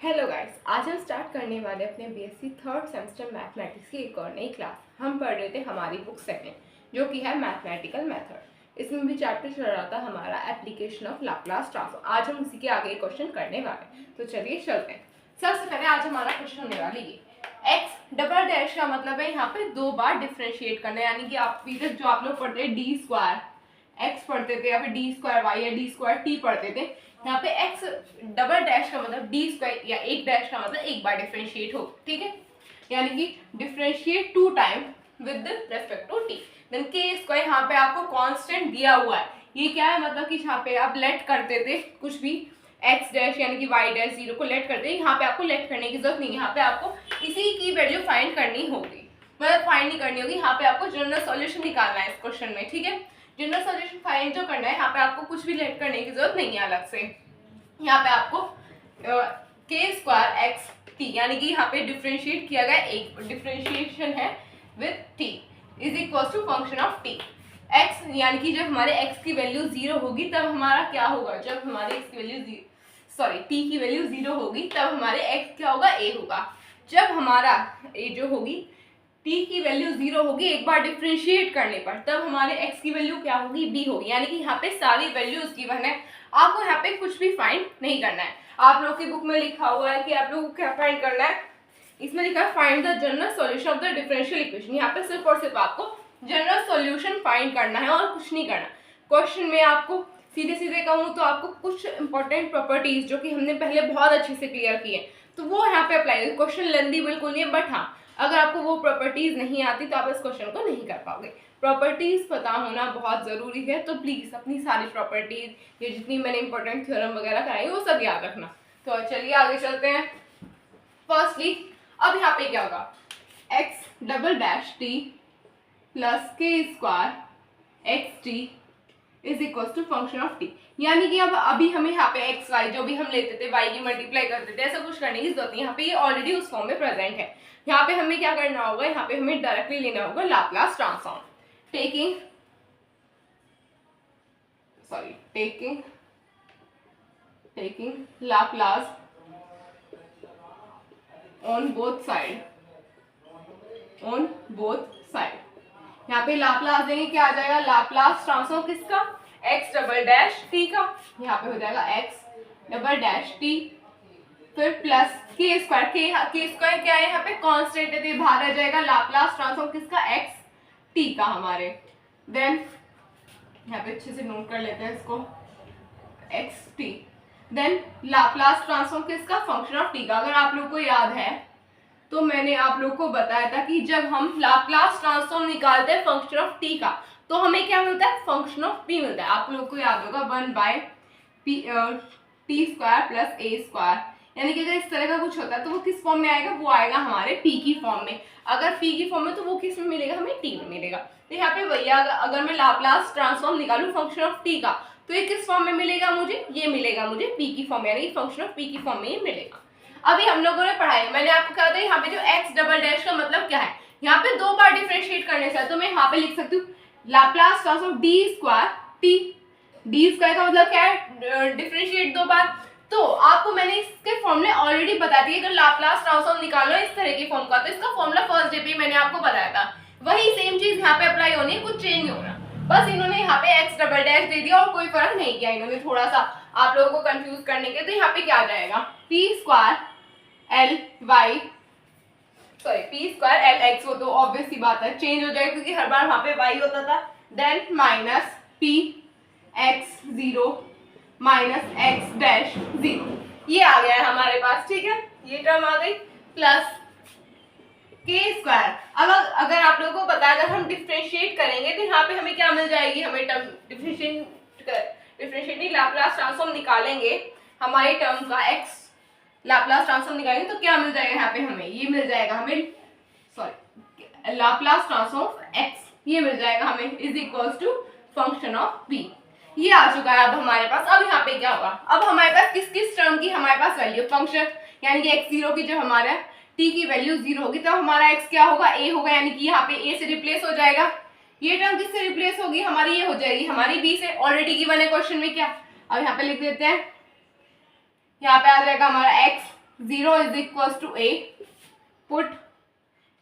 Hello guys, आज हम start करने वाले अपने बीएससी थर्ड सेमेस्टर मैथमेटिक्स की एक और नई क्लास। हम पढ़ रहे थे हमारी बुक सेकंड जो कि है मैथमेटिकल मेथड। इसमें भी चैप्टर चल रहा था हमारा एप्लीकेशन ऑफ लाप्लास ट्रांसफॉर्म। आज हम इसी के आगे क्वेश्चन करने वाले हैं, तो चलिए चलते हैं। सबसे पहले आज हमारा क्वेश्चन होने वाली है एक्स डबल डैश का मतलब है यहाँ पे दो बार डिफ्रेंशिएट करना, यानी कि आप अभी तक जो आप लोग पढ़ते हैं डी स्क्वायर एक्स पढ़ते थे या फिर डी स्क्वायर वाई या डी स्क्वायर टी पढ़ते थे, यहाँ पे एक्स डबल डैश का मतलब डी स्क्वायर या एक डैश का मतलब एक बार डिफरेंशिएट हो, ठीक है। यानी कि differentiate two time with respect to T. Then K square यहाँ पे आपको कांस्टेंट दिया हुआ है। ये क्या है मतलब कि यहाँ पे आप लेट करते थे कुछ भी एक्स डैश यानी कि वाई डैश जीरो को लेट करते हैं, यहाँ पे आपको लेट करने की जरूरत नहीं है। यहाँ पे आपको इसी की वैल्यू फाइंड करनी होगी, मतलब फाइंड नहीं करनी होगी, यहाँ पे आपको जनरल सॉल्यूशन निकालना है इस क्वेश्चन में, ठीक है। जनरल सॉल्यूशन फाइंड जो करना है, यहाँ पे आपको कुछ भी लेट करने की जरूरत नहीं है अलग से। यहाँ पे आपको के स्क्वायर एक्स टी यानी कि यहाँ पे डिफरेंशिएट किया गया, एक डिफरेंशिएशन है with T is equal to function of T X, यानी कि जब हमारे एक्स की वैल्यू जीरो होगी तब हमारा क्या होगा, जब हमारे एक्स की वैल्यू टी की वैल्यू जीरो होगी तब हमारे एक्स क्या होगा, ए होगा। जब हमारा ए जो होगी टी की वैल्यू जीरो होगी एक बार डिफरेंशिएट करने पर, तब हमारे एक्स की वैल्यू क्या होगी, बी होगी। यानी कि यहाँ पे सारी वैल्यूज गिवन है, आपको यहाँ पे कुछ भी फाइंड नहीं करना है। आप लोग की बुक में लिखा हुआ है कि आप लोग को क्या फाइंड करना है, इसमें लिखा है find the general solution of the differential equation. यहाँ पे सिर्फ और सिर्फ आपको जनरल सॉल्यूशन फाइंड करना है और कुछ नहीं करना। क्वेश्चन में आपको सीधे सीधे कहूँ तो आपको कुछ इंपॉर्टेंट प्रॉपर्टीज जो कि हमने पहले बहुत अच्छे से क्लियर की है तो वो यहाँ पे अप्लाई है। क्वेश्चन लेंदी बिल्कुल नहीं है, बट हाँ अगर आपको वो प्रॉपर्टीज नहीं आती तो आप इस क्वेश्चन को नहीं कर पाओगे। प्रॉपर्टीज पता होना बहुत जरूरी है, तो प्लीज अपनी सारी प्रॉपर्टीज ये जितनी मैंने इंपॉर्टेंट थ्योरम वगैरह कराई वो सब याद रखना। तो चलिए आगे चलते हैं। फर्स्टली अब यहाँ पे क्या होगा, x double dash t plus k square x t is equal to function of t. यानी कि अब अभी हमें यहाँ पे एक्स वाई जो भी हम लेते थे वाई की मल्टीप्लाई करते थे, ऐसा कुछ करने की जरूरत नहीं, यहाँ पे ये ऑलरेडी उस फॉर्म में प्रेजेंट है। यहाँ पे हमें क्या करना होगा, यहाँ पे हमें डायरेक्टली लेना होगा Laplace transform, taking Laplace on both side यहाँ पे लाप्लास देंगे, क्या आ जाएगा, लाप्लास ट्रांसफॉर्म किसका, एक्स डबल डैश टी का, यहाँ पे हो जाएगा एक्स डबल डैश टी फिर प्लस के स्क्वायर क्या है, यहाँ पे कांस्टेंट है तो बाहर आ जाएगा, लाप्लास ट्रांसफॉर्म किसका, एक्स टी का हमारे। देन यहाँ पे अच्छे से नोट कर लेते हैं इसको, X T then Laplace transform किसका, फंक्शन ऑफ टी का। अगर आप लोग को याद है तो मैंने आप लोग को बताया था कि जब हम लाप्लास ट्रांसफॉर्म निकालते हैं फंक्शन ऑफ टी का तो हमें क्या मिलता है, फंक्शन ऑफ पी मिलता है। आप लोग को याद होगा 1/टी² प्लस ए स्क्वायर, यानी कि अगर इस तरह का कुछ होता है तो वो किस फॉर्म में आएगा, वो आएगा हमारे पी की फॉर्म में। अगर पी की फॉर्म में तो वो किस में मिलेगा, हमें टी में मिलेगा। तो यहाँ पे भैया अगर मैं लाप्लास ट्रांसफॉर्म निकालूं फंक्शन ऑफ टी का तो ये किस फॉर्म में मिलेगा, मुझे ये मिलेगा मुझे पी की फॉर्म, यानी फंक्शन ऑफ पी की फॉर्म में ये मिलेगा। अभी हम लोगों ने पढ़ाई, मैंने आपको कहा था यहाँ पे जो एक्स डबल डैश का मतलब क्या है, यहाँ पे दो बार डिफरेंशिएट करने से, तो मैं यहाँ पे लिख सकती हूँ Laplace transform D square T. D square का मतलब क्या है, डिफरेंशिएट दो बार। तो आपको मैंने इसके फॉर्मूले ऑलरेडी बता दिए, अगर लाप्लास ट्रांसफॉर्म निकालो इस तरह की फॉर्म का तो इसका फॉर्मूला फर्स्ट डे पे मैंने आपको बताया था, वही सेम चीज यहाँ पे अप्लाई होनी है, कुछ चेंज नहीं होना। बस इन्होंने यहाँ पे एक्स डबल डैश दे दिया और कोई फर्क नहीं किया इन्होंने, थोड़ा सा आप लोगों को कंफ्यूज करने के। तो यहाँ पे क्या आ जाएगा, P square L L x, वो तो ऑब्वियस सी बात है चेंज हो जाएगा क्योंकि हर बार वहां पे वाई होता था। Then minus P X zero minus X dash zero, ये आ गया है हमारे पास, ठीक है, ये टर्म आ गई, प्लस के स्क्वायर। अब अगर आप लोगों को पता है अगर हम डिफरेंशिएट करेंगे तो यहाँ पे हमें क्या मिल जाएगी, हमें टर्म डिफरेंशिएट लाप्लास ट्रांसफॉर्म निकालेंगे हमारी टर्म का एक्स लाप्लास ट्रांसफॉर्म निकालेंगे तो क्या मिल जाएगा, यहाँ पे हमें ये मिल जाएगा, हमें सॉरी लाप्लास ट्रांसफॉर्म एक्स ये मिल जाएगा हमें is equals to function of P. ये आ चुका है अब हमारे पास। अब यहाँ पे क्या होगा, अब हमारे पास किस किस टर्म की हमारे पास वैल्यू, फंक्शन यानी कि एक्स जीरो की जब हमारा टी की वैल्यू जीरो होगी तब हमारा एक्स क्या होगा, ए होगा, यानी कि यहाँ पे ए से रिप्लेस हो जाएगा। ये टर्म किससे रिप्लेस होगी, हमारी ये हो जाएगी हमारी बी से, ऑलरेडी गिवन है क्वेश्चन में क्या। अब यहाँ पे लिख देते हैं, यहाँ पे आ जाएगा हमारा x 0 is equal to a, put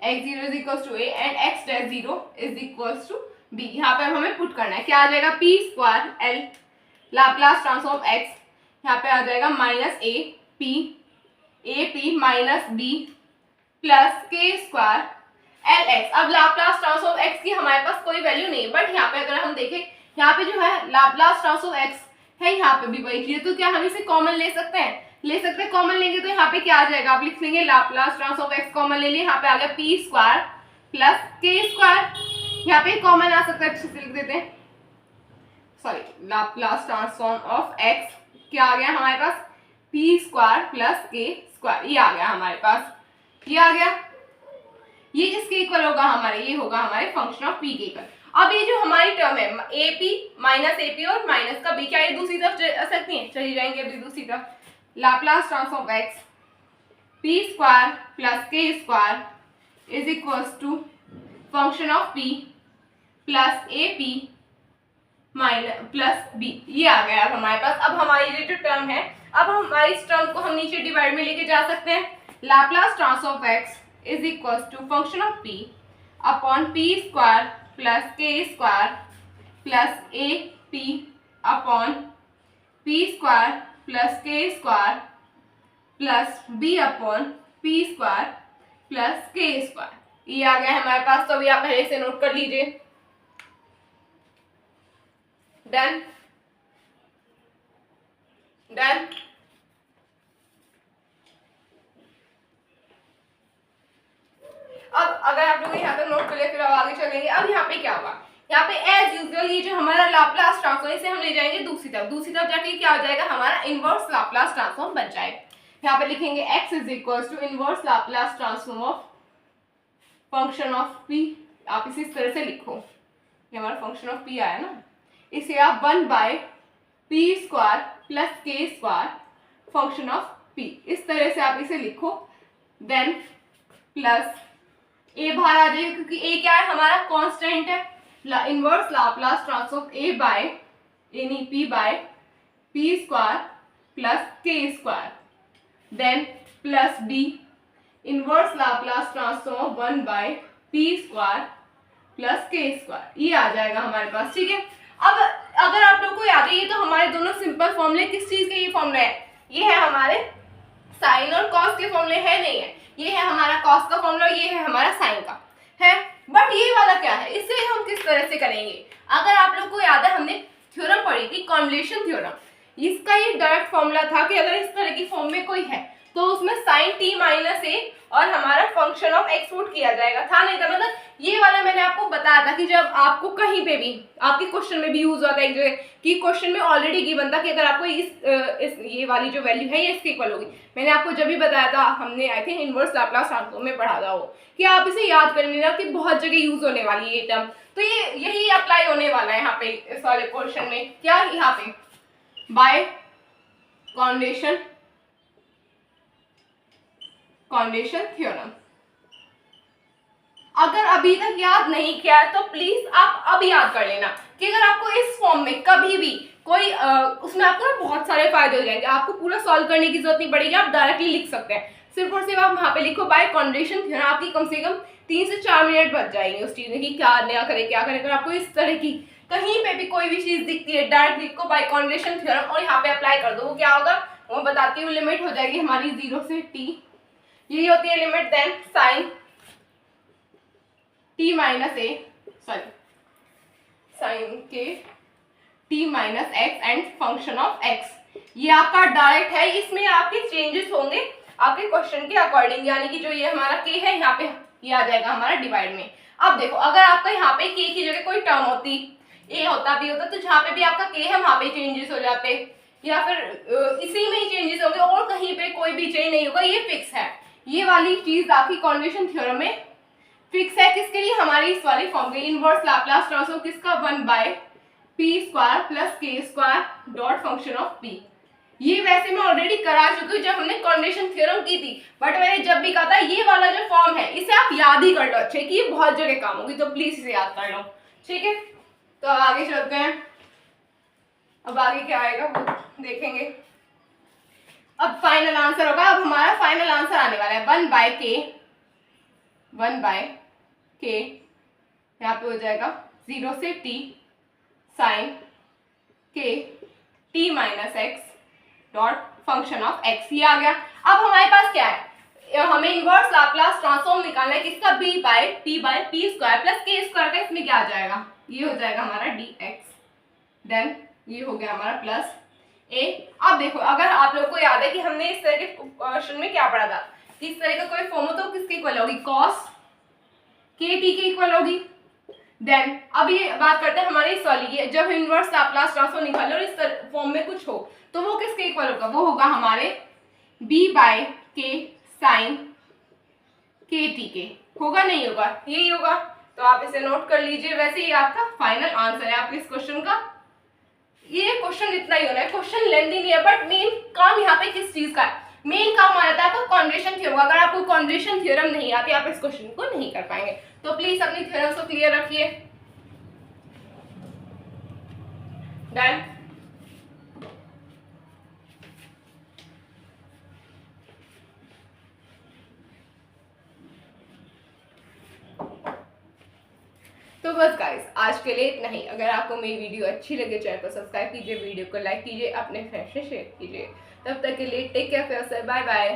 x0 is equal to a and x dash 0 is equal to b। यहाँ पे अब हमें पुट करना है, क्या आ जाएगा, p square l Laplace transform x, यहाँ पे आ जाएगा minus a p minus b plus k square L x. अब लाप्लास ट्रांसफॉर्म x की हमारे पास कोई वैल्यू नहीं है, बट यहाँ पे अगर हम देखें, यहाँ पे जो है लाप्लास ट्रांसफॉर्म x है, यहाँ पे भी वही चीज, तो क्या हम इसे कॉमन ले सकते हैं, ले सकते हैं। कॉमन लेंगे तो यहाँ पे क्या आ जाएगा, आप लिख लेंगे लाप्लास ट्रांसफॉर्म x कॉमन ले लिए, यहाँ पे आ गया p square plus k square, यहाँ पे कॉमन आ सकता है, अच्छे से लिख देते हैं, sorry Laplace transform of x क्या आ गया हमारे पास, p square plus k square, ये आ गया हमारे पास, ये आ गया, ये इसके इक्वल होगा हमारे, ये होगा हमारे फंक्शन ऑफ p के इक्वल। अब ये जो हमारी टर्म है ap माइनस एपी और माइनस का b, क्या ये दूसरी तरफ जा सकती है, चली जाएंगे अभी दूसरी तरफ, Laplace transform x p square plus k square is equal to function of p plus ap minus plus b, ये आ गया अब हमारे पास। अब हमारी ये जो टर्म है, अब हमारी इस टर्म को हम नीचे डिवाइड में लेके जा सकते हैं, Laplace transform x is equal to function of p upon p square plus k square plus A P upon p square plus k square plus b upon p square plus k square, ये आ गया हमारे पास। तो अभी आप पहले से note कर लीजिए, डन डन। अब अगर आप लोग यहाँ तक नोट कर लिया, फिर अब आगे चलेंगे। अब यहाँ पे क्या होगा, यहाँ पे एज यूजुअल ये जो हमारा लाप्लास ट्रांसफॉर्म, इसे हम ले जाएंगे दूसरी तरफ जाके क्या हो जाएगा, हमारा इनवर्स लाप्लास ट्रांसफॉर्म बन जाएगा। यहाँ पे लिखेंगे x is equal to inverse Laplace transform of function of p, आप इसे इस तरह से लिखो, ये हमारा फंक्शन ऑफ p आया ना, इसे आप 1 by p square plus k square function of p, इस तरह से आप इसे लिखो, देन प्लस a बाहर आ जाएगा, क्योंकि a क्या है हमारा कांस्टेंट है, inverse Laplace transform a by यानी p by p square plus k square, then plus b inverse Laplace transform of 1 by p square plus k square, ये आ जाएगा हमारे पास, ठीक है। अब अगर आप लोग को याद है, ये तो हमारे दोनों सिंपल फॉर्मूले, किस चीज के ये फॉर्मूले है, ये है हमारे साइन और कॉस के फॉर्मूले है, नहीं है, ये है हमारा कॉस का फॉर्मूला, ये है हमारा साइन का है, बट ये वाला क्या है, इसे हम किस तरह से करेंगे। अगर आप लोग को याद है, हमने थ्योरम पढ़ी थी कॉन्वोल्यूशन थ्योरम, इसका ये डायरेक्ट फॉर्मूला था कि अगर इस तरह की फॉर्म में कोई है तो उसमें साइन t माइनस ए और हमारा फंक्शन ऑफ x पुट किया जाएगा, था नहीं था, मतलब ये वाला मैंने आपको बताया था कि जब आपको कहीं पे भी आपके क्वेश्चन में भी यूज होता है एक जगह कि क्वेश्चन में ऑलरेडी गिवन था कि अगर आपको इस ये वाली जो वैल्यू है ये इसके इक्वल होगी, मैंने आपको जब भी बताया था, हमने I think inverse Laplace transform में पढ़ा था वो, कि आप इसे याद कर लेना कि बहुत जगह यूज होने वाली है ये टर्म, तो ये यही अप्लाई होने वाला है यहाँ पे इस वाले पोर्शन में, क्या यहाँ पे बाय कॉन्वोल्यूशन थ्योरम। अगर अभी तक याद नहीं किया है तो प्लीज आप अब याद कर लेना कि अगर आपको इस फॉर्म में कभी भी कोई उसमें आपको ना बहुत सारे फायदे हो जाएंगे, आपको पूरा सॉल्व करने की जरूरत नहीं पड़ेगी, आप डायरेक्टली लिख सकते हैं, सिर्फ और सिर्फ आप वहाँ पे लिखो बाय कॉन्वोल्यूशन थ्योरम, आपकी कम से कम 3 से 4 मिनट बच जाएंगे उस चीज में कि क्या नया करें क्या करें। अगर आपको इस तरह की कहीं पे भी कोई भी चीज दिखती है, डायरेक्ट लिखो बाय कॉन्वोल्यूशन थ्योरम और यहाँ पे अप्लाई कर दो, वो क्या होगा वो बताती हूँ, लिमिट हो जाएगी हमारी 0 से t, यही होती है limit, then sine t minus a sorry sine k t minus x and function of x, ये आपका डायरेक्ट है, इसमें आपके चेंजेस होंगे आपके क्वेश्चन के अकॉर्डिंग, यानी कि जो ये हमारा k है यहाँ पे ये आ जाएगा हमारा डिवाइड में। अब देखो अगर आपका यहाँ पे k की जगह कोई टर्म होती, a होता b होता, तो जहाँ पे भी आपका k है वहाँ पे चेंजेस हो जाते, या फिर इसी में ही चेंजेस होंगे और कहीं पे कोई भी चेंज नहीं होगा, ये फिक्स है, ये वाली चीज आपकी कॉन्वोल्यूशन थ्योरम में फिक्स है, किसके लिए हमारी इस वाली फॉर्म के इनवर्स लाप्लास ट्रांसफॉर्म किसका 1 by p square plus k square dot function of p, ये वैसे मैं ऑलरेडी करा चुकी हूँ जब हमने कॉन्वोल्यूशन थ्योरम की थी, बट मैंने जब भी कहा था ये वाला जो फॉर्म है इसे आप याद ही कर लो अच्छे कि ये बहुत जगह काम होगी, तो प्लीज इसे याद कर लो, ठीक है। तो अब आगे चलते हैं, अब आगे क्या आएगा वो देखेंगे। अब फाइनल आंसर होगा, अब हमारा फाइनल आंसर आने वाला है 1/k यहाँ पे हो जाएगा 0 से t sine k t minus X dot function of x। ये आ गया। अब हमारे पास क्या है, हमें इनवर्स लाप्लास ट्रांसफॉर्म निकालना है किसका, b by p square plus k square का। इसमें क्या आ जाएगा, ये हो जाएगा हमारा dx, देन ये हो गया हमारा प्लस a। अब देखो, अगर आप लोग को याद है कि हमने इस तरह के क्वेश्चन में क्या पढ़ा था, इस तरह का कोई फॉर्म हो तो किसके इक्वल होगी, cos k t के इक्वल होगी। देन अब ये बात करते हैं हमारे इस वाली की, जब इनवर्स लाप्लास ट्रांसफॉर्म निकालो और इस फॉर्म में कुछ हो तो वो किसके इक्वल होगा, वो होगा हमारे b by k sine k t के। होगा नहीं होगा, यही होगा। तो आप इसे नोट कर लीजिए। वैसे ही आपका फाइनल आंसर है आपके इस क्वेश्चन का। ये क्वेश्चन इतना ही होना है, क्वेश्चन लेंथी नहीं है, बट मेन काम यहाँ पे किस चीज का है, मेन काम आ जाता है आपको कॉन्ड्रेशन थ्योरम। अगर आपको कॉन्ड्रेशन थ्योरम नहीं आती आप इस क्वेश्चन को नहीं कर पाएंगे। तो प्लीज अपनी थ्योरम्स को क्लियर रखिए। डन। तो बस गाइस आज के लिए इतना ही। अगर आपको मेरी वीडियो अच्छी लगे चैनल को सब्सक्राइब कीजिए, वीडियो को लाइक कीजिए, अपने फ्रेंड्स से शेयर कीजिए। तब तक के लिए टेक केयर, बाय बाय।